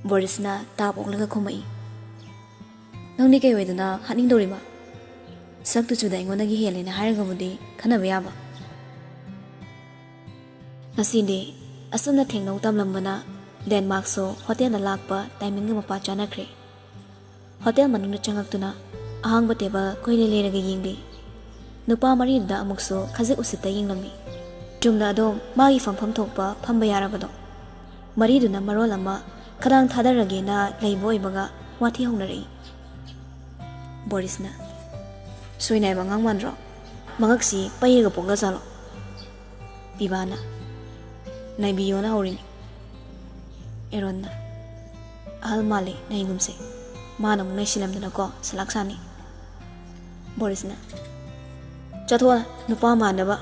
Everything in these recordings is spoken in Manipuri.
ꯕꯣꯔꯤꯁꯅ ꯇꯥꯞ ꯑꯣꯛꯂꯒ ꯈꯨꯝꯃꯛꯏ꯫ ꯅꯪꯗꯤ ꯀꯩ ꯑꯣꯏꯗꯅ ꯍꯥꯠꯅꯤꯡꯗꯧꯔꯤꯕ? ꯁꯛꯇꯨꯆꯨꯗ ꯑꯩꯉꯣꯟꯗꯒꯤ ꯍꯦꯜꯂꯦꯅ ꯍꯥꯏꯔꯒꯕꯨꯗꯤ ꯈꯟꯅꯕ ꯌꯥꯕ꯫ ꯉꯁꯤꯗꯤ ꯑꯁꯨꯝꯅ ꯊꯦꯡꯅꯧ ꯇꯝꯂꯝꯕꯅ ꯗꯦꯟꯃꯥꯔꯛꯁꯨ ꯍꯣꯇꯦꯜꯗ ꯂꯥꯛꯄ ꯇꯥꯏꯃꯤꯡꯒ ꯃꯄꯥ ꯆꯥꯅꯈ꯭ꯔꯦ꯫ ꯍꯣꯇꯦꯜ ꯃꯅꯨꯡꯗ ꯆꯪꯉꯛꯇꯨꯅ ꯑꯍꯥꯡꯕ ꯇꯦꯕꯜ ꯀꯣꯏꯂꯩ ꯂꯩꯔꯒ ꯌꯦꯡꯂꯤ꯫ ꯅꯨꯄꯥ ꯃꯔꯤꯗꯨꯗ ꯑꯃꯨꯛꯁꯨ ꯈꯖꯤꯛ ꯎꯁꯤꯠꯇ ꯌꯦꯡꯂꯝꯃꯤ꯫ ꯆꯨꯝꯅ ꯑꯗꯨꯝ ꯃꯥꯒꯤ ꯐꯝꯐꯝ ꯊꯣꯛꯄ ꯐꯝꯕ ꯌꯥꯔꯕꯗꯣ꯫ ꯃꯔꯤꯗꯨꯅ ꯃꯔꯣꯜ ꯑꯃ ꯈꯗꯥꯡ ꯊꯥꯗꯔꯒꯦꯅ ꯂꯩꯕ ꯑꯣꯏꯕꯒ ꯋꯥꯊꯤ ꯍꯧꯅꯔꯛꯏ꯫ ꯕꯣꯔꯤꯁꯅ ꯁꯣꯏꯅꯥꯏꯕ ꯑꯉꯥꯡ ꯃꯥꯟꯗ꯭ꯔꯣ? ꯃꯉꯛꯁꯤ ꯄꯩꯔꯒ ꯄꯣꯛꯂꯖꯥꯠꯂꯣ? ꯄꯤꯕꯥꯅ ꯅꯥꯏꯕꯤꯌꯣꯅ ꯍꯧꯔꯤꯅꯤ꯫ ꯑꯦꯔꯣꯟꯅ ꯑꯍꯜ ꯃꯥꯜꯂꯤ ꯅꯩꯒꯨꯝꯁꯦ, ꯃꯥꯅ ꯑꯃꯨꯛ ꯅꯩꯁꯤꯜꯂꯝꯗꯅꯀꯣ ꯁꯂꯥꯛ ꯁꯥꯅꯤ꯫ ꯕꯣꯔꯤꯁꯅ ꯆꯠꯊꯣꯛꯑꯣ ꯅꯨꯄꯥ ꯃꯥꯟꯅꯕ,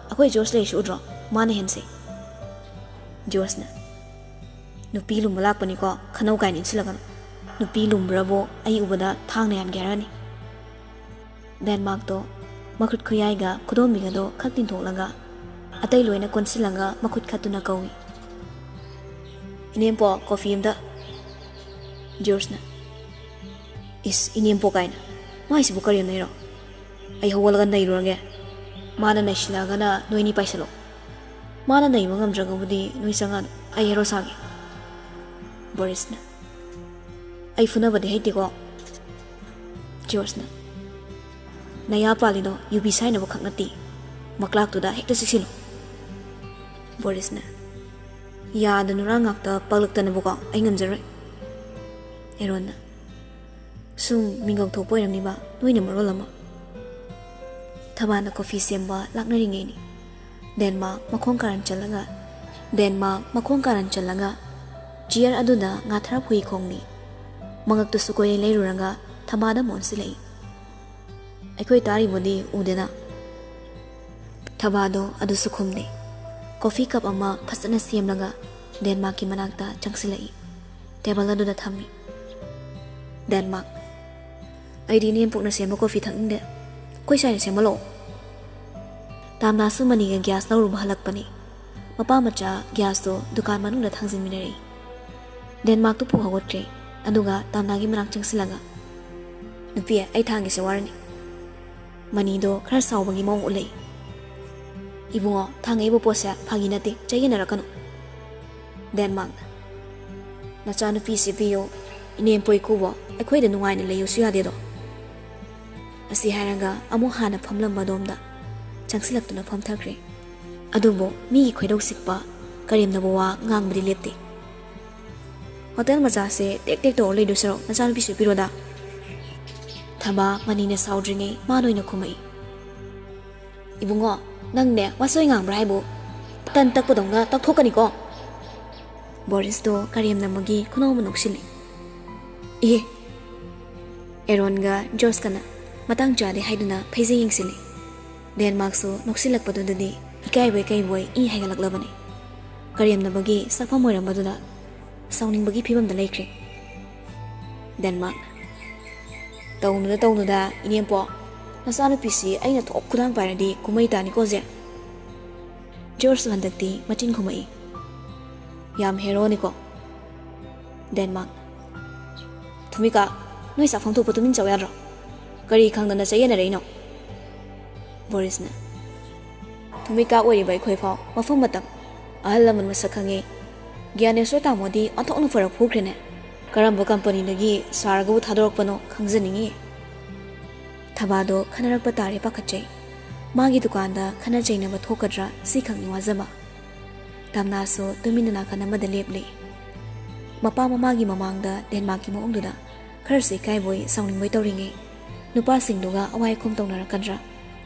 ꯑꯩꯈꯣꯏ ꯖꯣꯔꯖ ꯂꯩꯔꯤꯁꯤ ꯎꯗ꯭ꯔꯣ, ꯃꯥꯅ ꯍꯦꯟꯁꯦ꯫ ꯖꯣꯔꯖꯅ ꯅꯨꯄꯤ ꯂꯨꯝꯕ ꯂꯥꯛꯄꯅꯤꯀꯣ, ꯈꯟꯅꯧ ꯀꯥꯏꯅ ꯏꯟꯁꯤꯜꯂꯒꯅꯨ, ꯅꯨꯄꯤ ꯂꯨꯝꯕ꯭ꯔꯕꯣ ꯑꯩ ꯎꯕꯗ ꯊꯥꯡꯅ ꯌꯥꯟꯒꯦ ꯍꯥꯏꯔꯅꯤ꯫ ꯗꯦꯟꯃꯥꯔꯛꯇꯣ ꯃꯈꯨꯠ ꯈꯨꯌꯥꯏꯒ ꯈꯨꯗꯣꯝꯕꯤꯒꯗꯣ ꯈꯛ ꯇꯤꯡꯊꯣꯛꯂꯒ ꯑꯇꯩ ꯂꯣꯏꯅ ꯀꯣꯟꯁꯤꯜꯂꯒ ꯃꯈꯨꯠ ꯈꯠꯇꯨꯅ ꯀꯧꯏ꯫ ꯏꯅꯦꯝꯄꯣ ꯀꯣꯐꯤ ꯑꯝꯇ꯫ ꯖꯣꯔꯖꯅ ꯏꯁ ꯏꯅꯦꯝꯄꯣ ꯀꯥꯏꯅ, ꯃꯥꯏꯁꯤꯕꯨ ꯀꯔꯤ ꯅꯩꯔꯣ? ꯑꯩ ꯍꯧꯒꯠꯂꯒ ꯅꯩꯔꯨꯔꯒꯦ, ꯃꯥꯅ ꯅꯩꯁꯤꯜꯂꯛꯑꯒꯅ ꯅꯣꯏꯅꯤ ꯄꯥꯏꯁꯤꯜꯂꯣ, ꯃꯥꯅ ꯅꯩꯕ ꯉꯝꯗ꯭ꯔꯒꯕꯨꯗꯤ ꯅꯣꯏ ꯆꯪꯉꯛꯑꯅꯨ, ꯑꯩ ꯍꯦꯔꯣ ꯁꯥꯒꯦ꯫ ꯕꯣꯔꯤꯁꯅ ꯑꯩ ꯐꯨꯅꯕꯗꯤ ꯍꯩꯇꯦꯀꯣ꯫ ꯖꯣꯔꯖꯅ ꯅꯌꯥ ꯄꯥꯜꯂꯤꯗꯣ ꯌꯨꯕꯤ ꯁꯥꯏꯅꯕ ꯈꯛ ꯅꯠꯇꯦ, ꯃꯀ꯭ꯂꯥꯛꯇꯨꯗ ꯍꯦꯛꯇ ꯆꯤꯛꯁꯤꯜꯂꯨ꯫ ꯕꯣꯔꯤꯁꯅ ꯌꯥꯗ ꯅꯨꯔꯥ ꯉꯥꯛꯇ ꯄꯥꯛꯂꯛꯇꯅꯕꯀꯣ ꯑꯩ ꯉꯝꯖꯔꯣꯏ꯫ ꯑꯦꯔꯣꯟꯅ ꯁꯨꯝ ꯃꯤꯡꯒꯧ ꯊꯣꯛꯄ ꯑꯣꯏꯔꯝꯅꯤꯕ, ꯅꯣꯏꯅ ꯃꯔꯣꯜ ꯑꯃ꯫ ꯊꯕꯥꯅ ꯀꯣꯐꯤ ꯁꯦꯝꯕ ꯂꯥꯛꯅꯔꯤꯉꯩꯅꯤ ꯗꯦꯟꯃꯥꯔꯛ ꯃꯈꯣꯡ ꯀꯥꯔꯟ ꯆꯜꯂꯒ ꯆꯤꯌꯔ ꯑꯗꯨꯗ ꯉꯥꯊꯔ ꯍꯨꯏ ꯈꯣꯡꯂꯤ꯫ ꯃꯉꯛꯇꯨꯁꯨ ꯀꯣꯏꯂꯩ ꯂꯩꯔꯨꯔꯒ ꯊꯕꯥꯗ ꯃꯣꯟꯁꯤꯜꯂꯛꯏ꯫ ꯑꯩꯈꯣꯏ ꯇꯥꯔꯤꯕꯨꯗꯤ ꯎꯗꯦꯅ꯫ ꯊꯕꯥꯗꯣ ꯑꯗꯨꯁꯨ ꯈꯨꯝꯗꯦ꯫ ꯀꯣꯐꯤ ꯀꯞ ꯑꯃ ꯐꯖꯅ ꯁꯦꯝꯂꯒ ꯗꯦꯟꯃꯥꯔꯛꯀꯤ ꯃꯅꯥꯛꯇ ꯆꯪꯁꯤꯜꯂꯛꯏ, ꯇꯦꯕꯜ ꯑꯗꯨꯗ ꯊꯝꯃꯤ꯫ ꯗꯦꯟꯃꯥꯔꯛ ꯑꯩꯗꯤ ꯏꯅꯦꯝꯄꯣꯛꯅ ꯁꯦꯝꯕ ꯀꯣꯐꯤ ꯊꯛꯅꯤꯡꯗꯦ, ꯑꯩꯈꯣꯏ ꯁꯥꯏꯅ ꯁꯦꯝꯍꯜꯂꯛꯑꯣ꯫ ꯇꯥꯝꯅꯥꯁꯨ ꯃꯅꯤꯒ ꯒ꯭ꯌꯥꯁ ꯂꯧꯔꯨꯕ ꯍꯜꯂꯛꯄꯅꯤ꯫ ꯃꯄꯥ ꯃꯆꯥ ꯒ꯭ꯌꯥꯁꯇꯣ ꯗꯨꯀꯥꯟ ꯃꯅꯨꯡꯗ ꯊꯥꯡꯖꯤꯟꯃꯤꯟꯅꯔꯛꯏ꯫ ꯗꯦꯟꯃꯥꯔꯛꯇꯨ ꯄꯨ ꯍꯧꯒꯠꯈ꯭ꯔꯦ, ꯑꯗꯨꯒ ꯇꯥꯝꯅꯥꯒꯤ ꯃꯅꯥꯛ ꯆꯪꯁꯤꯜꯂꯒ ꯅꯨꯄꯤ ꯑꯩ ꯊꯥꯡꯒꯤꯁꯦ ꯋꯥꯔꯅꯤ꯫ ꯃꯅꯤꯗꯣ ꯈꯔ ꯁꯥꯎꯕꯒꯤ ꯃꯑꯣꯡ ꯎꯠꯂꯛꯏ꯫ ꯏꯕꯨꯡꯉꯣ ꯊꯥꯡꯉꯛꯏꯕ ꯄꯣꯠꯁꯦ ꯐꯥꯒꯤ ꯅꯠꯇꯦ, ꯆꯌꯦꯠꯅꯔꯛꯀꯅꯨ꯫ ꯗꯦꯟꯃꯥꯔꯛꯅ ꯅꯆꯥꯅꯨꯄꯤꯁꯤ ꯄꯤꯌꯣ, ꯏꯅꯦꯝꯄꯣꯏ ꯏꯀꯨꯕꯣ ꯑꯩꯈꯣꯏꯗ ꯅꯨꯡꯉꯥꯏꯅ ꯂꯩꯌꯨꯁꯨ ꯌꯥꯗꯦꯗꯣ꯫ ꯑꯁꯤ ꯍꯥꯏꯔꯒ ꯑꯃꯨꯛ ꯍꯥꯟꯅ ꯐꯝꯂꯝꯕ ꯑꯗꯣꯝꯗ ꯆꯪꯁꯤꯜꯂꯛꯇꯨꯅ ꯐꯝꯊꯈ꯭ꯔꯦ꯫ ꯑꯗꯨꯕꯨ ꯃꯤꯒꯤ ꯈꯣꯏꯗꯧ ꯁꯤꯛꯄ ꯀꯔꯦꯝꯅꯕ ꯋꯥ ꯉꯥꯡꯕꯗꯤ ꯂꯦꯞꯇꯦ꯫ ꯍꯣꯇꯦꯜ ꯃꯆꯥꯁꯦ ꯇꯦꯛ ꯇꯦꯛ ꯇꯧꯔ ꯂꯩꯗꯣꯏ ꯁꯔꯨꯛ ꯅꯆꯥꯅꯨꯄꯤꯁꯨ ꯄꯤꯔꯣꯗ꯫ ꯊꯕꯥ ꯃꯅꯤꯅ ꯁꯥꯎꯗ꯭ꯔꯤꯉꯩ ꯃꯥꯅ ꯑꯣꯏꯅ ꯈꯨꯝꯃꯛꯏ꯫ ꯏꯕꯨꯡꯉꯣ ꯅꯪꯅꯦ ꯋꯥꯁꯣꯏ ꯉꯥꯡꯕ꯭ꯔꯥ ꯍꯥꯏꯕꯨ ꯇꯟ ꯇꯛꯄꯗꯧꯅ ꯇꯛꯊꯣꯛꯀꯅꯤꯀꯣ꯫ ꯕꯣꯔꯤꯁꯇꯣ ꯀꯔꯦꯝꯅꯕꯒꯤ ꯈꯨꯅꯧ ꯅꯣꯛꯁꯤꯜꯂꯤ꯫ ꯏꯍꯦ꯫ ꯑꯦꯔꯣꯟꯒ ꯖꯣꯔꯖꯀꯅ ꯃꯇꯥꯡ ꯆꯥꯗꯦ ꯍꯥꯏꯗꯨꯅ ꯐꯩꯖꯩ ꯌꯦꯡꯁꯤꯜꯂꯤ꯫ ꯗꯦꯟꯃꯥꯔꯛꯁꯨ ꯅꯣꯛꯁꯤꯜꯂꯛꯄꯗꯨꯗꯗꯤ ꯏꯀꯥꯏꯕꯣꯏ ꯀꯩꯕꯣꯏ ꯏ ꯍꯩꯒꯠꯂꯛꯂꯕꯅꯤ꯫ ꯀꯔꯦꯝꯅꯕꯒꯤ ꯁꯛꯐꯝ ꯑꯣꯏꯔꯝꯕꯗꯨꯗ ꯁꯥꯎꯅꯤꯡꯕꯒꯤ ꯐꯤꯕꯝꯗ ꯂꯩꯈ꯭ꯔꯦ꯫ ꯗꯦꯟꯃꯥꯔꯛꯅ ꯇꯧꯅꯨꯗ ꯏꯅꯦꯝꯄꯣ, ꯅꯆꯥꯅꯨꯄꯤꯁꯤ ꯑꯩꯅ ꯊꯣꯛ ꯈꯨꯗꯥꯡ ꯄꯥꯏꯔꯗꯤ ꯀꯨꯝꯍꯩ ꯇꯥꯅꯤꯀꯣꯁꯦ꯫ ꯖꯣꯔꯖꯁꯨ ꯍꯟꯗꯛꯇꯤ ꯃꯆꯤꯟ ꯈꯨꯝꯃꯛꯏ꯫ ꯌꯥꯝ ꯍꯦꯔꯣꯅꯤꯀꯣ꯫ ꯗꯦꯟꯃꯥꯔꯛꯅ ꯊꯨꯃꯤꯀꯥ ꯅꯣꯏ ꯆꯥꯐꯝ ꯊꯣꯛꯄ ꯇꯨꯃꯤꯟ ꯆꯥꯎ ꯌꯥꯗ꯭ꯔꯣ, ꯀꯔꯤ ꯈꯪꯗꯅ ꯆꯌꯦꯠꯅꯔꯛꯏꯅꯣ꯫ ꯕꯣꯔꯤꯁꯅ ꯊꯨꯃꯤꯀꯥ ꯑꯣꯏꯔꯤꯕ ꯑꯩꯈꯣꯏ ꯐꯥꯎ ꯃꯐꯝ ꯃꯇꯝ ꯑꯍꯜ ꯂꯃꯟ ꯃꯁꯛ ꯈꯪꯉꯤ, ꯒ꯭ꯌꯥꯅꯦꯁꯣꯔ ꯇꯥꯃꯣꯗꯤ ꯑꯣꯟꯊꯣꯛꯅ ꯐꯔꯛ ꯐꯨꯈ꯭ꯔꯦꯅꯦ, ꯀꯔꯝꯕ ꯀꯝꯄꯅꯤꯗꯒꯤ ꯁꯥꯔꯒꯕꯨ ꯊꯥꯗꯣꯔꯛꯄꯅꯣ ꯈꯪꯖꯅꯤꯡꯉꯤ꯫ ꯊꯕꯥꯗꯣ ꯈꯟꯅꯔꯛꯄ ꯇꯥꯔꯦ ꯄꯥꯈꯠꯆꯩ꯫ ꯃꯥꯒꯤ ꯗꯨꯀꯥꯟꯗ ꯈꯟꯅ ꯆꯩꯅꯕ ꯊꯣꯛꯀꯗ꯭ꯔꯥ ꯁꯤ ꯈꯪꯅꯤ ꯋꯥꯖꯕ꯫ ꯇꯥꯝꯅꯥꯁꯨ ꯇꯨꯃꯤꯟꯅ ꯅꯥꯀꯟ ꯑꯃꯗ ꯂꯦꯞꯂꯤ꯫ ꯃꯄꯥ ꯃꯃꯥꯒꯤ ꯃꯃꯥꯡꯗ ꯗꯦꯟꯃꯥꯔꯛꯀꯤ ꯃꯑꯣꯡꯗꯨꯗ ꯈꯔꯁꯨ ꯏꯀꯥꯏꯕꯣꯏ ꯁꯥꯎꯅꯤꯡꯕꯣꯏ ꯇꯧꯔꯤꯉꯩ ꯅꯨꯄꯥꯁꯤꯡꯗꯨꯒ ꯑꯋꯥꯏ ꯑꯈꯨꯝ ꯇꯧꯅꯔꯛꯀꯗ꯭ꯔꯥ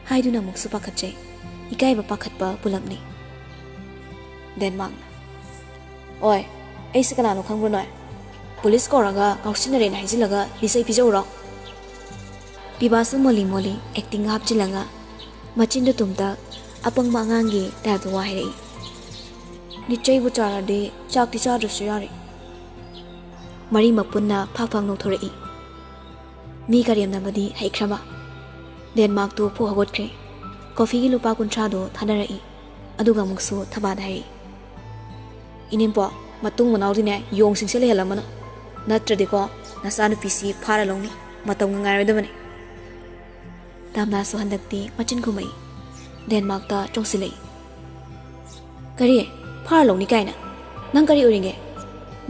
ꯍꯥꯏꯗꯨꯅ ꯑꯃꯨꯛꯁꯨ ꯄꯥꯈꯠꯆꯩ꯫ ꯏꯀꯥꯏꯕ ꯄꯥꯈꯠꯄ ꯄꯨꯂꯞꯅꯤ꯫ ꯗꯦꯟꯃꯥꯔꯛꯅ ꯑꯣꯏ ꯑꯩꯁꯦ ꯀꯅꯥꯅꯣ ꯈꯪꯕ꯭ꯔꯣ ꯅꯣꯏ? ꯄꯨꯂꯤꯁ ꯀꯧꯔꯒ ꯉꯥꯎꯁꯤꯟꯅꯔꯦꯅ ꯍꯥꯏꯖꯤꯜꯂꯒ ꯂꯤꯆꯩ ꯄꯤꯖꯧꯔꯣ? ꯄꯤꯕꯥꯁꯨ ꯃꯣꯂꯤ ꯑꯦꯛꯇꯤꯡ ꯍꯥꯞꯆꯤꯜꯂꯒ ꯃꯆꯤꯟꯗꯨ ꯇꯨꯝꯇꯛ ꯑꯄꯪꯕ ꯑꯉꯥꯡꯒꯤ ꯇꯥꯏꯞꯇ ꯋꯥ ꯍꯥꯏꯔꯛꯏ꯫ ꯂꯤꯆꯩꯕꯨ ꯆꯥꯔꯗꯤ ꯆꯥꯛꯇꯤ ꯆꯥꯗ꯭ꯔꯁꯨ ꯌꯥꯔꯦ꯫ ꯃꯔꯤꯃꯛ ꯄꯨꯟꯅ ꯐꯥꯛ ꯅꯣꯛꯊꯣꯔꯛꯏ꯫ ꯃꯤ ꯀꯔꯦꯝꯅꯕꯗꯤ ꯍꯩꯈ꯭ꯔꯕ꯫ ꯗꯦꯟꯃꯥꯔꯛꯇꯨ ꯄꯨ ꯍꯧꯒꯠꯈ꯭ꯔꯦ꯫ ꯀꯣꯐꯤꯒꯤ ꯂꯨꯄꯥ 50ꯗꯣ ꯊꯥꯗꯔꯛꯏ, ꯑꯗꯨꯒ ꯑꯃꯨꯛꯁꯨ ꯊꯕꯥꯗ ꯍꯥꯏꯔꯛꯏ꯫ ꯏꯅꯦꯝꯄꯣ ꯃꯇꯨꯡ ꯃꯅꯥꯎꯗꯤꯅꯦ ꯌꯣꯡꯁꯤꯡꯁꯦ ꯂꯩꯍꯜꯂꯝꯃꯅꯨ, ꯅꯠꯇ꯭ꯔꯗꯤꯀꯣ ꯅꯆꯥꯅꯨꯄꯤꯁꯤ ꯐꯥꯔ ꯂꯧꯅꯤ ꯃꯇꯝ ꯉꯥꯏꯔꯣꯏꯗꯕꯅꯤ ꯇꯥꯝꯅꯥꯁꯨ ꯍꯟꯗꯛꯇꯤ ꯃꯆꯤꯟ ꯈꯨꯝꯃꯛꯏ ꯗꯦꯟꯃꯥꯔꯛꯇ ꯆꯣꯡꯁꯤꯜꯂꯛꯏ ꯀꯔꯤ ꯐꯥꯔ ꯂꯧꯅꯤ ꯀꯥꯏꯅ ꯅꯪ ꯀꯔꯤ ꯑꯣꯏꯔꯤꯒꯦ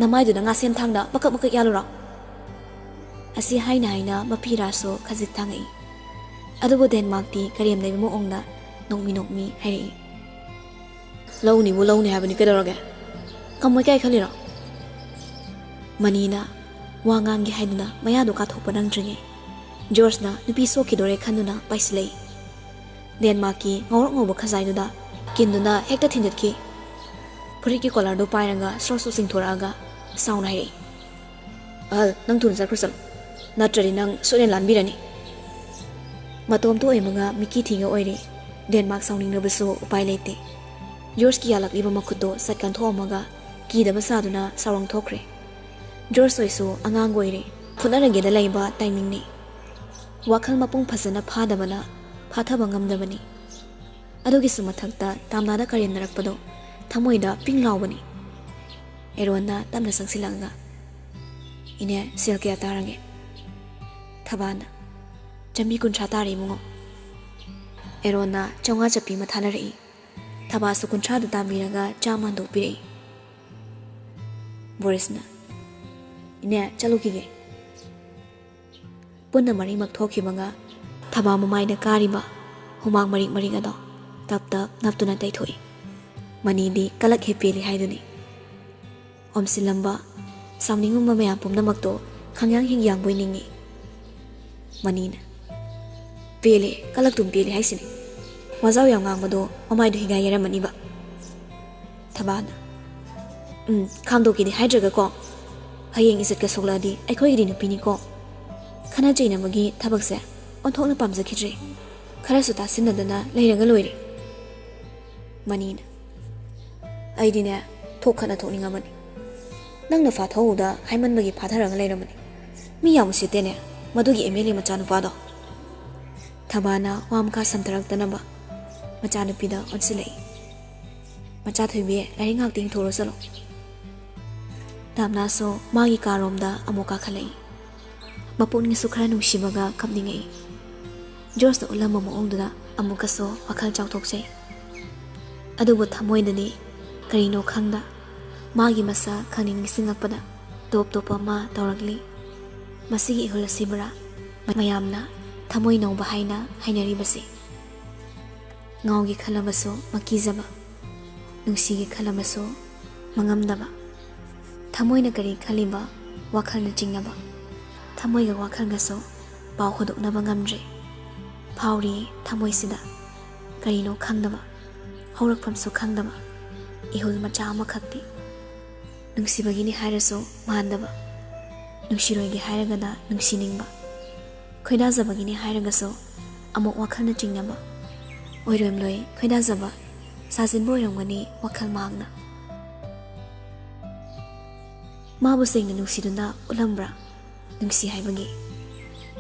ꯅꯃꯥꯏꯗꯨꯗ ꯉꯥꯁꯦꯝ ꯊꯥꯡꯗ ꯃꯀꯛ ꯃꯀꯛ ꯌꯥꯜꯂꯨꯔꯣ ꯑꯁꯤ ꯍꯥꯏꯅ ꯍꯥꯏꯅ ꯃꯄꯤꯔꯥꯁꯨ ꯈꯖꯤꯛ ꯊꯥꯡꯉꯛꯏ ꯑꯗꯨꯕꯨ ꯗꯦꯟꯃꯥꯔꯛꯇꯤ ꯀꯔꯦꯝ ꯂꯩꯕ ꯃꯑꯣꯡꯗ ꯅꯣꯛꯃꯤ ꯍꯥꯏꯔꯛꯏ ꯂꯧꯅꯤꯕꯨ ꯂꯧꯅꯤ ꯍꯥꯏꯕꯅꯤ ꯀꯩꯗꯧꯔꯒꯦ ꯀꯝꯃꯣꯏ ꯀꯥꯏ ꯈꯜꯂꯤꯔꯣ ꯃꯅꯤꯅ ꯋꯥ ꯉꯥꯡꯒꯦ ꯍꯥꯏꯗꯨꯅ ꯃꯌꯥꯗꯣ ꯀꯥꯊꯣꯛꯄ ꯅꯪꯗ꯭ꯔꯤꯉꯩ ꯖꯣꯔꯖꯅ ꯅꯨꯄꯤ ꯁꯣꯛꯈꯤꯗꯣꯔꯦ ꯈꯟꯗꯨꯅ ꯄꯥꯏꯁꯤꯜꯂꯛꯏ ꯗꯦꯟꯃꯥꯔꯛꯀꯤ ꯉꯧꯔꯣꯛ ꯉꯧꯕ ꯈꯖꯥꯏꯗꯨꯗ ꯀꯤꯟꯗꯨꯅ ꯍꯦꯛꯇ ꯊꯤꯟꯗꯠꯈꯤ ꯐꯨꯔꯤꯠꯀꯤ ꯀꯣꯂꯔꯗꯨ ꯄꯥꯏꯔꯒ ꯁ꯭ꯔꯣꯠꯁꯨ ꯆꯤꯡꯊꯣꯔꯛꯑꯒ ꯁꯥꯎꯅ ꯍꯥꯏꯔꯛꯏ ꯑꯍꯜ ꯅꯪ ꯊꯨꯅ ꯆꯠꯈ꯭ꯔꯣ ꯆꯠꯂꯣ ꯅꯠꯇ꯭ꯔꯗꯤ ꯅꯪ ꯁꯣꯏꯗꯅ ꯂꯥꯟꯕꯤꯔꯅꯤ ꯃꯇꯣꯝꯇ ꯑꯣꯏꯃꯒ ꯃꯤꯀꯤ ꯊꯤꯡꯉ ꯑꯣꯏꯔꯦ ꯗꯦꯟꯃꯥꯔꯛ ꯁꯥꯎꯅꯤꯡꯂꯕꯁꯨ ꯎꯄꯥꯏ ꯂꯩꯇꯦ ꯖꯣꯔꯖꯀꯤ ꯌꯥꯜꯂꯛꯂꯤꯕ ꯃꯈꯨꯠꯇꯣ ꯆꯠꯀꯟꯊꯣꯛꯑꯝꯃꯒ ꯀꯤꯗꯕ ꯁꯥꯗꯨꯅ ꯁꯥꯎꯔꯪ ꯊꯣꯛꯈ꯭ꯔꯦ ꯖꯣꯔꯖ ꯍꯣꯏꯁꯨ ꯑꯉꯥꯡ ꯑꯣꯏꯔꯦ ꯐꯨꯅꯔꯒꯦꯗ ꯂꯩꯕ ꯇꯥꯏꯃꯤꯡꯅꯤ ꯋꯥꯈꯜ ꯃꯄꯨꯡ ꯐꯖꯅ ꯐꯥꯗꯕꯅ ꯐꯥꯊꯕ ꯉꯝꯗꯕꯅꯤ ꯑꯗꯨꯒꯤꯁꯨ ꯃꯊꯛꯇ ꯇꯥꯝꯅꯥꯗ ꯀꯔꯦꯝꯅꯔꯛꯄꯗꯣ ꯊꯃꯣꯏꯗ ꯄꯤꯡ ꯂꯥꯎꯕꯅꯤ ꯑꯦꯔꯣꯟꯅ ꯇꯞꯅ ꯆꯪꯁꯤꯜꯂꯛꯑꯒ ꯏꯅꯦ ꯁꯦꯜ ꯀꯌꯥ ꯇꯥꯔꯒꯦ ꯊꯕꯥꯅ ꯆꯝꯕꯤ 30 ꯇꯥꯔꯦ ꯏꯕꯨꯡꯉꯣ ꯑꯦꯔꯣꯟꯅ 50 ꯆꯞꯄꯤ ꯑꯃ ꯊꯥꯅꯔꯛꯏ ꯊꯕꯥꯁꯨ 50ꯗꯨ ꯇꯥꯕꯤꯔꯒ 100 ꯍꯟꯗꯣꯛꯄꯤꯔꯛꯏ ꯕꯣꯔꯤꯁꯅ ꯏꯅꯦ ꯆꯠꯂꯨꯈꯤꯒꯦ ꯄꯨꯟꯅ ꯃꯔꯤꯃꯛ ꯊꯣꯛꯈꯤꯕꯒ ꯊꯕꯥ ꯃꯃꯥꯏꯗ ꯀꯥꯔꯤꯕ ꯍꯨꯃꯥꯡ ꯃꯔꯤꯛ ꯑꯗꯣ ꯇꯞ ꯇꯞ ꯅꯞꯇꯨꯅ ꯇꯩꯊꯣꯛꯏ ꯃꯅꯤꯗꯤ ꯀꯂꯛ ꯍꯦꯞꯄꯦꯂꯤ ꯍꯥꯏꯗꯨꯅꯤ ꯑꯣꯝꯁꯤꯜꯂꯝꯕ ꯁꯥꯎꯅꯤꯡꯉꯝꯕ ꯃꯌꯥꯝ ꯄꯨꯝꯅꯃꯛꯇꯣ ꯈꯪꯌꯥꯡ ꯍꯤꯡꯌꯥꯡꯕꯣꯏ ꯅꯤꯡꯉꯤ ꯃꯅꯤꯅ ꯄꯦꯂꯦ ꯀꯂꯛꯇꯨꯝ ꯄꯦꯂꯦ ꯍꯥꯏꯁꯤꯅꯤ ꯋꯥꯖꯥꯎ ꯌꯥꯝ ꯉꯥꯡꯕꯗꯣ ꯃꯃꯥꯏꯗꯣ ꯍꯤꯒꯥꯏ ꯌꯥꯔꯝꯃꯅꯤꯕ ꯊꯕꯥꯅ ꯈꯥꯝꯗꯣꯛꯀꯦꯗꯤ ꯍꯥꯏꯗ꯭ꯔꯒꯀꯣ ꯍꯌꯦꯡ ꯏꯖꯠꯀ ꯁꯣꯛꯂꯛꯑꯗꯤ ꯑꯩꯈꯣꯏꯒꯤꯗꯤ ꯅꯨꯄꯤꯅꯤꯀꯣ ꯈꯟꯅ ꯆꯩꯅꯕꯒꯤ ꯊꯕꯛꯁꯦ ꯑꯣꯟꯊꯣꯛꯅ ꯄꯥꯝꯖꯈꯤꯗ꯭ꯔꯦ ꯈꯔꯁꯨ ꯇꯥꯁꯤꯟꯅꯗꯅ ꯂꯩꯔꯒ ꯂꯣꯏꯔꯦ ꯃꯅꯤꯅ ꯑꯩꯗꯤꯅꯦ ꯊꯣꯛꯈꯠꯅ ꯊꯣꯛꯅꯤꯡꯉꯕꯅꯤ ꯅꯪꯅ ꯐꯥꯊꯧꯗ ꯍꯥꯏꯃꯟꯕꯒꯤ ꯐꯥꯊꯔꯒ ꯂꯩꯔꯝꯕꯅꯤ ꯃꯤ ꯌꯥꯝ ꯎꯁꯤꯠꯇꯦꯅꯦ ꯃꯗꯨꯒꯤ MLA ꯃꯆꯥꯅꯨꯄꯥꯗꯣ ꯊꯕꯥꯅ ꯋꯥ ꯃꯈꯥ ꯁꯝꯊꯔꯛꯇꯅꯕ ꯃꯆꯥꯅꯨꯄꯤꯗ ꯑꯣꯟꯁꯤꯜꯂꯛꯏ ꯃꯆꯥ ꯊꯣꯏꯕꯤ ꯂꯥꯏꯔꯤꯛ ꯉꯥꯛꯇ ꯌꯦꯡꯊꯣꯛꯎꯔꯣ ꯆꯠꯂꯣ ꯇꯥꯝꯅꯥꯁꯨ ꯃꯥꯒꯤ ꯀꯥꯔꯣꯝꯗ ꯑꯃꯨꯛ ꯀꯥꯈꯠꯂꯛꯏ ꯃꯄꯨꯛꯅꯤꯡꯁꯨ ꯈꯔ ꯅꯨꯡꯁꯤꯕꯒ ꯀꯞꯅꯤꯡꯉꯛꯏ ꯖꯣꯔꯖꯅ ꯎꯠꯂꯝꯕ ꯃꯑꯣꯡꯗꯨꯗ ꯑꯃꯨꯛꯀꯁꯨ ꯋꯥꯈꯜ ꯆꯥꯎꯊꯣꯛꯆꯩ ꯑꯗꯨꯕꯨ ꯊꯃꯣꯏꯗꯗꯤ ꯀꯔꯤꯅꯣ ꯈꯪꯗ ꯃꯥꯒꯤ ꯃꯁꯥ ꯈꯪꯅꯤꯡ ꯅꯤꯡꯁꯤꯡꯉꯛꯄꯗ ꯇꯣꯞ ꯇꯣꯞꯄ ꯑꯃ ꯇꯧꯔꯛꯂꯤ ꯃꯁꯤꯒꯤ ꯏꯍꯨꯜ ꯑꯁꯤꯕꯨꯔꯥ ꯃꯌꯥꯝꯅ ꯊꯃꯣꯏ ꯅꯧꯕ ꯍꯥꯏꯅ ꯍꯥꯏꯅꯔꯤꯕꯁꯤ ꯉꯥꯎꯒꯤ ꯈꯜꯂꯕꯁꯨ ꯃꯀꯤꯖꯕ ꯅꯨꯡꯁꯤꯒꯤ ꯈꯜꯂꯕꯁꯨ ꯃꯉꯝꯗꯕ ꯊꯃꯣꯏꯅ ꯀꯔꯤ ꯈꯜꯂꯤꯕ ꯋꯥꯈꯜꯅ ꯆꯤꯡꯅꯕ ꯊꯃꯣꯏꯒ ꯋꯥꯈꯜꯒꯁꯨ ꯄꯥꯎ ꯍꯣꯗꯣꯛꯅꯕ ꯉꯝꯗ꯭ꯔꯦ ꯐꯥꯎꯔꯤ ꯊꯃꯣꯏꯁꯤꯗ ꯀꯔꯤꯅꯣ ꯈꯪꯗꯕ ꯍꯧꯔꯛꯐꯝꯁꯨ ꯈꯪꯗꯕ ꯏꯍꯨꯜ ꯃꯆꯥ ꯑꯃꯈꯛꯇꯤ ꯅꯨꯡꯁꯤꯕꯒꯤꯅꯤ ꯍꯥꯏꯔꯁꯨ ꯃꯥꯟꯗꯕ ꯅꯨꯡꯁꯤꯔꯣꯏꯒꯦ ꯍꯥꯏꯔꯒꯅ ꯅꯨꯡꯁꯤꯅꯤꯡꯕ ꯈꯣꯏꯗꯥꯖꯕꯒꯤꯅꯤ ꯍꯥꯏꯔꯒꯁꯨ ꯑꯃꯨꯛ ꯋꯥꯈꯜꯅ ꯆꯤꯡꯅꯕ ꯑꯣꯏꯔꯣꯝꯂꯣꯏ ꯈꯣꯏꯗꯥꯖꯕ ꯁꯥꯖꯤꯟꯕ ꯑꯣꯏꯔꯝꯒꯅꯤ ꯋꯥꯈꯜ ꯃꯥꯡꯅ ꯃꯥꯕꯨ ꯁꯦꯡꯅ ꯅꯨꯡꯁꯤꯗꯨꯅ ꯎꯠꯂꯝꯕ꯭ꯔꯥ ꯅꯨꯡꯁꯤ ꯍꯥꯏꯕꯒꯤ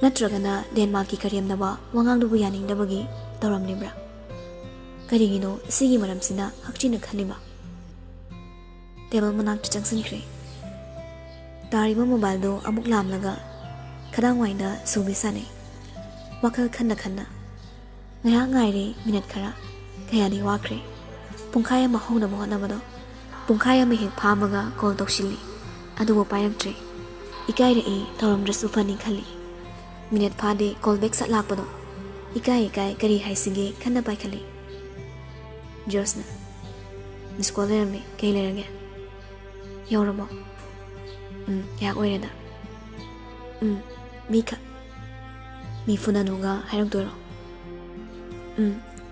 ꯅꯠꯇ꯭ꯔꯒꯅ ꯗꯦꯟꯃꯥꯔꯛꯀꯤ ꯀꯔꯦꯝꯅꯕ ꯋꯥꯉꯥꯡꯗꯨꯕꯨ ꯌꯥꯅꯤꯡꯗꯕꯒꯤ ꯇꯧꯔꯝꯂꯤꯕ꯭ꯔꯥ ꯀꯔꯤꯒꯤꯅꯣ ꯁꯤꯒꯤ ꯃꯔꯝꯁꯤꯅ ꯍꯛꯆꯤꯟꯅ ꯈꯜꯂꯤꯕ ꯇꯦꯕꯜ ꯃꯅꯥꯛꯇ ꯆꯪꯁꯤꯟꯈ꯭ꯔꯦ ꯇꯥꯔꯤꯕ ꯃꯣꯕꯥꯏꯜꯗꯣ ꯑꯃꯨꯛ ꯂꯥꯝꯂꯒ ꯈꯗꯥꯡꯋꯥꯏꯗ ꯁꯨꯕꯤ ꯁꯥꯟꯅꯩ ꯋꯥꯈꯜ ꯈꯟꯅ ꯉꯥꯏꯍꯥꯛ ꯉꯥꯏꯔꯦ ꯃꯤꯅꯠ ꯈꯔ ꯀꯌꯥꯗꯤ ꯋꯥꯈ꯭ꯔꯦ ꯄꯨꯡꯈꯥꯏ ꯑꯃ ꯍꯧꯅꯕ ꯍꯣꯠꯅꯕꯗꯣ ꯄꯨꯡꯈꯥꯏ ꯑꯃ ꯍꯦꯛ ꯐꯥꯝꯃꯒ ꯀꯣꯜ ꯇꯧꯁꯤꯜꯂꯤ ꯑꯗꯨꯕꯨ ꯄꯥꯏꯔꯛꯇ꯭ꯔꯦ ꯏꯀꯥꯏꯔꯛꯏ ꯇꯧꯔꯝꯗ꯭ꯔꯁꯨ ꯐꯅꯤ ꯈꯜꯂꯤ ꯃꯤꯅꯠ ꯐꯥꯗꯦ ꯀꯣꯜ ꯕꯦꯛ ꯁꯠ ꯂꯥꯛꯄꯗꯣ ꯏꯀꯥꯏ ꯀꯔꯤ ꯍꯥꯏꯁꯤꯒꯦ ꯈꯟꯅ ꯄꯥꯏꯈꯠꯂꯤ ꯖꯣꯔꯖꯅ ꯃꯤꯁ ꯀꯣꯜ ꯂꯩꯔꯝꯃꯤ ꯀꯩ ꯂꯩꯔꯒꯦ ꯌꯧꯔꯕꯣ ꯉꯥꯏꯍꯥꯛ ꯑꯣꯏꯔꯦꯗ ꯃꯤ ꯐꯨꯅꯅꯨꯒ ꯍꯥꯏꯔꯛꯇꯣꯏꯔꯣ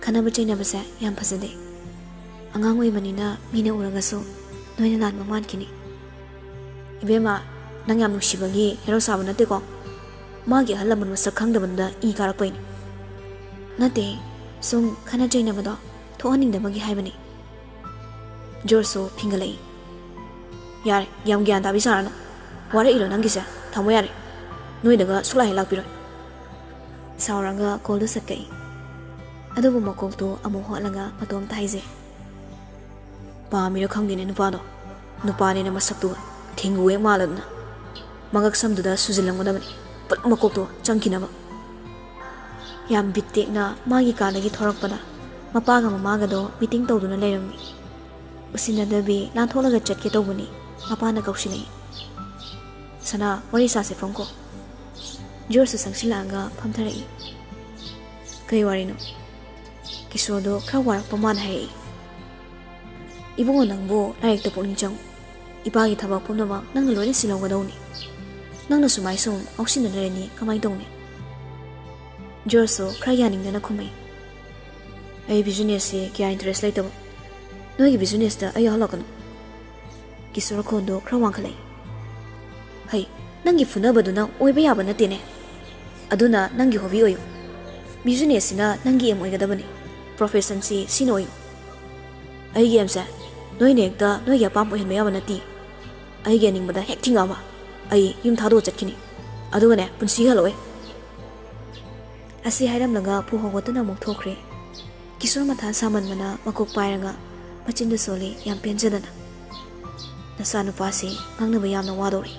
ꯈꯟꯅꯕ ꯆꯩꯅꯕꯁꯦ ꯌꯥꯝ ꯐꯖꯗꯦ ꯑꯉꯥꯡ ꯑꯣꯏꯕꯅꯤꯅ ꯃꯤꯅ ꯎꯔꯒꯁꯨ ꯅꯣꯏꯅ ꯂꯥꯟꯕ ꯃꯥꯟꯈꯤꯅꯤ ꯏꯕꯦꯝꯃ ꯅꯪ ꯌꯥꯝ ꯅꯨꯡꯁꯤꯕꯒꯤ ꯍꯦꯔꯣ ꯁꯥꯕ ꯅꯠꯇꯦꯀꯣ ꯃꯥꯒꯤ ꯑꯍꯜ ꯂꯃꯟ ꯃꯁꯛ ꯈꯪꯗꯕꯗꯨꯗ ꯏ ꯀꯥꯔꯛꯄꯩꯅꯤ ꯅꯠꯇꯦ ꯁꯨꯝ ꯈꯟꯅ ꯆꯩꯅꯕꯗꯣ ꯊꯣꯛꯍꯟꯅꯤꯡꯗꯕꯒꯤ ꯍꯥꯏꯕꯅꯤ ꯖꯣꯔꯖꯁꯨ ꯐꯤꯡꯒꯠꯂꯛꯏ ꯌꯥꯔꯦ ꯌꯥꯝ ꯒ꯭ꯌꯥꯟ ꯇꯥꯕꯤ ꯁꯥꯔꯅꯨ ꯋꯥꯔꯛꯏꯔꯣ ꯅꯪꯒꯤꯁꯦ ꯊꯝꯃꯣ ꯌꯥꯔꯦ ꯅꯣꯏꯗꯒ ꯁꯨꯛꯂꯥꯛ ꯍꯦꯛ ꯂꯥꯛꯄꯤꯔꯣꯏ ꯁꯥꯎꯔꯒ ꯀꯣꯜꯗꯨ ꯁꯠꯀꯛꯏ ꯑꯗꯨꯕꯨ ꯃꯀꯣꯛꯇꯨ ꯑꯃꯨꯛ ꯍꯣꯠꯂꯒ ꯃꯇꯣꯝꯇ ꯍꯥꯏꯖꯩ ꯄꯥꯝꯃꯤꯔ ꯈꯪꯗꯦꯅꯦ ꯅꯨꯄꯥꯗꯣ ꯅꯨꯄꯥꯅꯦꯅ ꯃꯁꯛꯇꯨꯒ ꯊꯦꯡꯒꯨ ꯍꯦꯛ ꯃꯥꯜꯂꯗꯅ Mangak samduda suzilangodabani put makokto changkinaba yam bitekna magi kanagi thorakpada mapaga mamaga do meeting tawduna leirami usinadabi lantholaga chatke tawbani mapana kausinai sana wari sase famko jor su sangsilaga phamtharai kai warino kisodo khra warak paman hai ibungo nangbo laik to puning chang ibagi thabak punama nang loine silawgadawni nangna sumai sum ausinna reni kamai dongni jorso khra yaning dana khumai ai business se kya interest lai tabo noi gi business ta ai halakano kisor khondo khra wangkhalai hai nangi funabadu na oiba yaba natene aduna nangi hobby oyo business na nangi em oigadabani profession si sinoyo ai game sa noi nekta noi ya pam ohen yaba nati ai ge ning bada hek thingaba ai yum thado chatkini aduga ne punsi haloi asi hairam langa pu hongotana mok thokre kisor matha saman mana makok pairanga machinda soli yam penjadana nasanu pasi ngangna bayamna wadori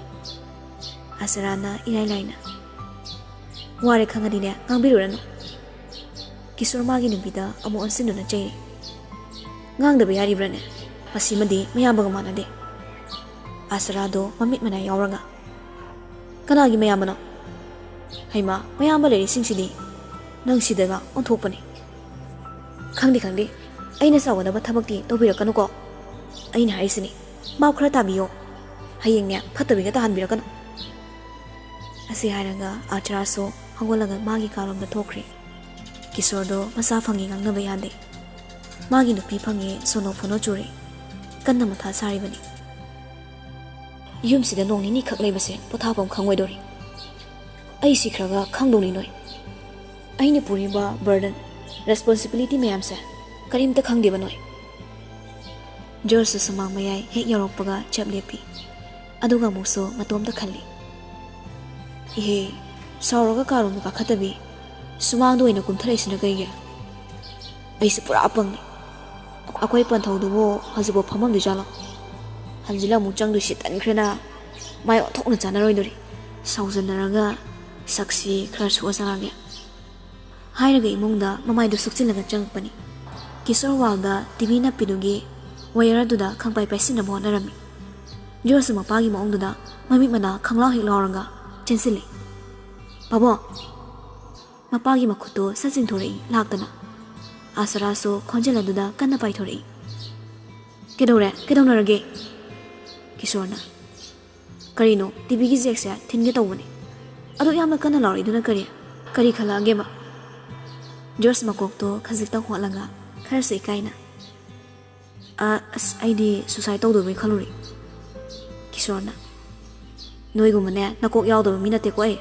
asarana ilai laina ware khangani ne ngangbirurano kisor magi nubida amu ansinuna chei ngang da bayari brane asimadi mayambaga manade asarado mamit mana yauranga kanagi mayamano haima mayamba leri singsidi nang sidaga onthokpani khangdi aina sawanaba thabakti tobirakano ko aina haisini baw khara tabiyo hayeng ne phatabiga ta hanbirakano asi haranga acharaso hangolaga magi kalom da thokre kisordo masa phangi ngangnaba yade magi nupi phangi sono phono churi kanna matha sari bani yum sida nongni ni khak leibase pothapam khangwedori ai sikhraga khangdoni noi aini puriba burden responsibility mayam se karimta khangdiba noi jorsu samang mayai hek yorokpaga chaplepi aduga muso matomta khalli ihe sauraga karum ka khatabi sumang doina kumtharaisina gaige aisi pura apangni akoi panthaudubo hajibo phamam du jala hanjila muchang du sit ankrena mai othokna chanaroi dori saujannaraga saksi khara suasarage hairaga imungda mamai du sukchilaga changpani kisor walda tv na pidugi wayara duda khangpai paisina bonarami jorsu mapagi maungduda mami mana khanglaw hiklawranga chensili babo mapagi makhuto sajing thorei laktana asaraso khonjela duda kanna pai thorei kedonarage kisorna karino tv gi jeksa thinge tawbani ado yamna kanna lawri duna kari khalage ma jorsu makokto khajikta holaga kharse kaina aidi suicide tawdo mai khaluri kisorna noigumane nakok yawdo minate ko ai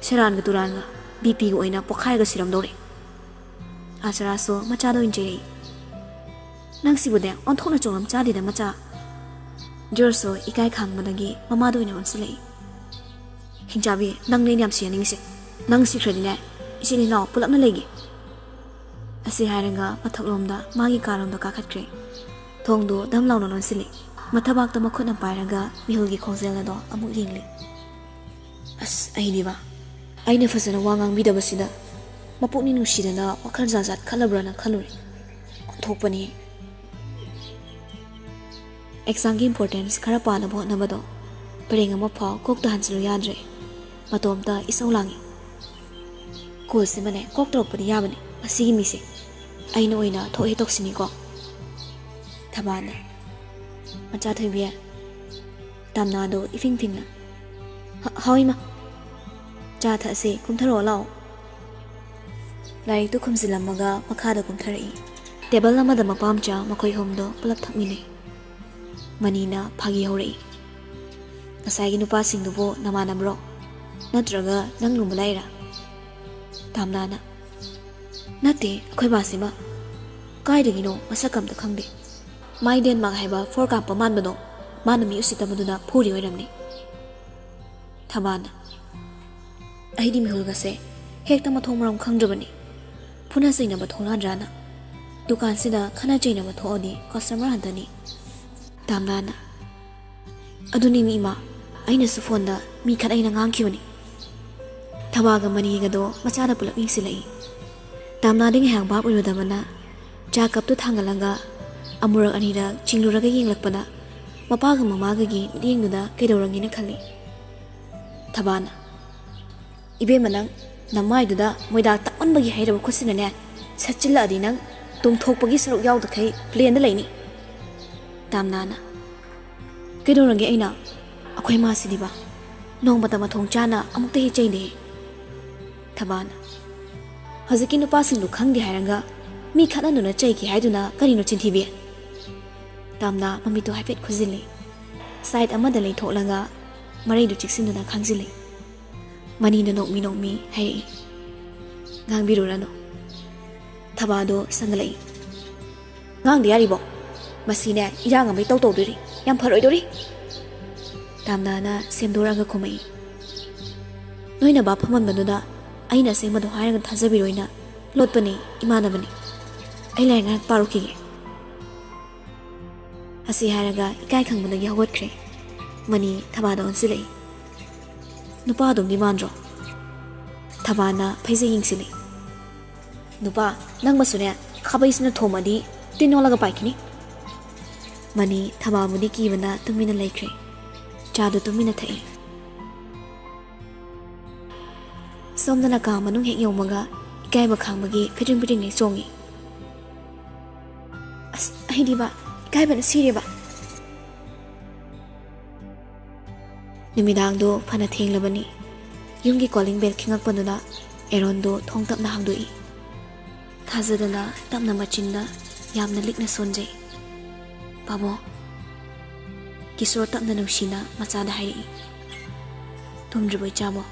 seran ga turanga bp go oina pokhai ga siram dore asaraso machado injei nang sibude onthona chongam chadi da macha jorso ikai khang madagi mama do ina onsilei hinjabi nang ne nyam sianing se nang sikhradine isini naw pulakna legi asi hairanga pathaklomda magi karomda kakhatkre thongdo damlawna nonsili mathabak ta makhuna pairaga mihulgi khongjela do amu yingli aidiba aina fasana wangang bidabasida mapukni nusidana wakhal jajat khalabrana khaluri onthokpani exam gi importance khara pana bhona bado parenga ma phaw kokta hansilu yadre matomta isaulangi kol simane kok tropani yabani asigi mise aina oina thoe toksini ko thabana macha thoibia tamnado ifing phingna haima cha tha se kumtharo lao lai tu khumzilamaga makhada kumtharai table lamada mapam cha makhoi homdo pulak thakmine manina phagi horei asai gi nupa singdubo namanamro natraga nangnu mulaira tamnana nate akhoi basima kaidagino masakam ta khangde mai den mag haiba forkam paman bano manami usitamuduna phuri oiramni thabana aidi mihulga se hekta mathong maram khangdrabani phuna saina ba thola drana dukan sida khana chaina ba thodi customer handani tamnana aduni mi ma aina su phone da mi khadai na ngang khiwani thawaga mani ga do machana pulak ing silai tamna ding hang bab uyo da mana cha kap tu thangalanga amurak ani da chingluraga yenglakpada mapa ga mama ga gi ding da kedawrangi na khali thabana ibe manang namai da moida takman bagi haira khusina ne sachilla adi nang tum thokpagi saruk yaw da khai plane da laini tamna na kedawrangi aina akhoi ma sidiba nong bata mathong chana amukte hi chaine thabana haziki nupa sing lu khangdi hairanga mi khana nu na chai ki haiduna kari no chinthibi tamna mami to haipet khuzili side amada lei tholanga marai du chiksin na khangzili mani na nok mi hai ngang biru rano thabado sangalai ngang di ari bo masine iranga mai tau dori yam pharoi dori tamna na semdora ga khomai noina ba phaman banuda aina sema do hairaga thajabi roina lotpani imana bani ai lai nga paruki asi hairaga ikai khangmana ya hot khre mani thabada on silai nupa dom ni mandro thabana phaise yingsili nupa nang masune khabaisna thomadi tinolaga paikini mani thaba mudi kibana tumina laikre chadu tumina thai somdana ka manung hek yomaga ikai ba khangmagi piting ne chongi as ai diba ikai ba sire ba nimidang do phana thenglabani yumgi calling bell khingak panuna eron do thongtap na hangdoi thajadana tamna machinda yamna likna sonje pabo kisor tamna nushina machada hai tumjiboi chamo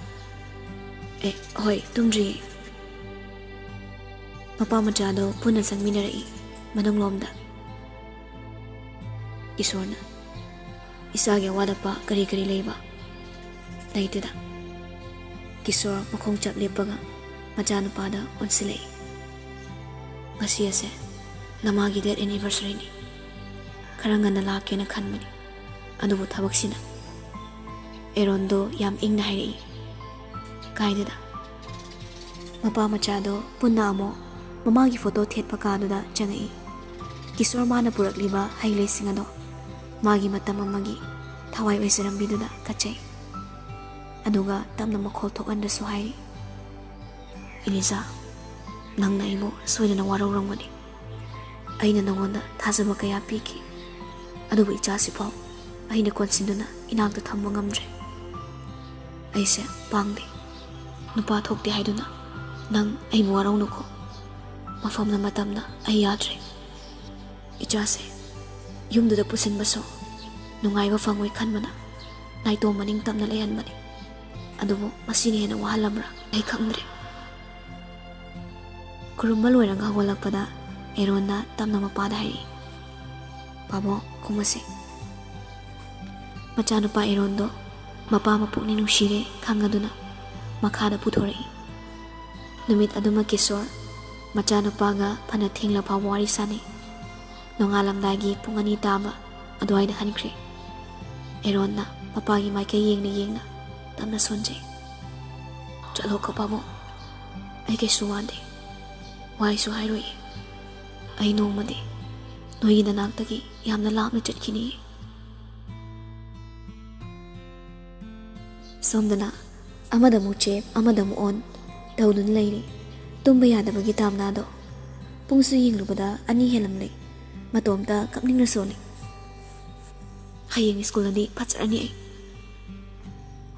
hoi tumri mapa machado puna sangminari manung lomda kisorna isage wadapa kari leiba laiteda kisor makhong chap lepaga machanu pada onsilei ngasi ase namagi date anniversary ni karangana lakena khanmani adubu thabaksina erondo yam ingna hairi kaideda mapa machado punna amo mamagi photo thet pakadada changai kisor mana purakliba haile singado magi matam amagi thawai oisaram biduda kachai aduga tamna makhol thokanda so hai Eliza nang naibo soidana warauramgani aina nangonda thajaba kaya piki adubu ichasi pau aina konsinduna inakta thamma ngamdre aise pangde nupa thokte haiduna nang aibu waraunuko mafamna matamna ai yadre ichase yumduda pusinbaso nungaiba fangoi khanbana naito maning tamna lehanbani adubu masini hena wahalamra ai khangdre kurumba loiranga hawalakpada eronna tamna mapada hai pabo kumase machanupa erondo mapa mapukni nushire khangaduna makhada puthori numit aduma kisor machanupaga phana thingla phawari sani nongalamdagi pungani taba adwaida hankre eronna mapagi maike yengna tamna sonje chalo ko pabo ai ke suwande wai su hairoi ai nongmade noi nanaktagi yamna lapna chatkini somdana amada muche amada mu on daudun leiri tumba yadabagi tamnado pungsu yinglubada ani helamle matomta kapningna soni hayeng school ani phacharani ai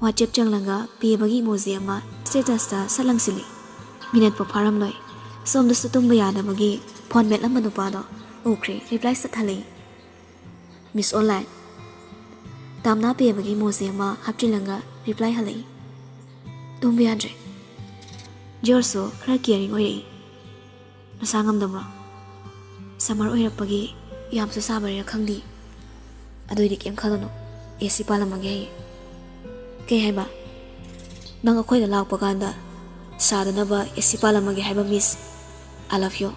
WhatsApp changlanga pebagi emoji ama status ta salangsili minute po pharam noi somda sutumba yadabagi phone met lama nupado okre reply sathale miss online tamna pebagi emoji ama hapchilanga reply halai tumba yadre jorso khara caring oi masangam damra samar oirapagi yamsa sabare khangdi adoidi kem khalono AC palamage kay haiba nang akoy na lakpa kanda sada na ba AC palamage haiba miss I love you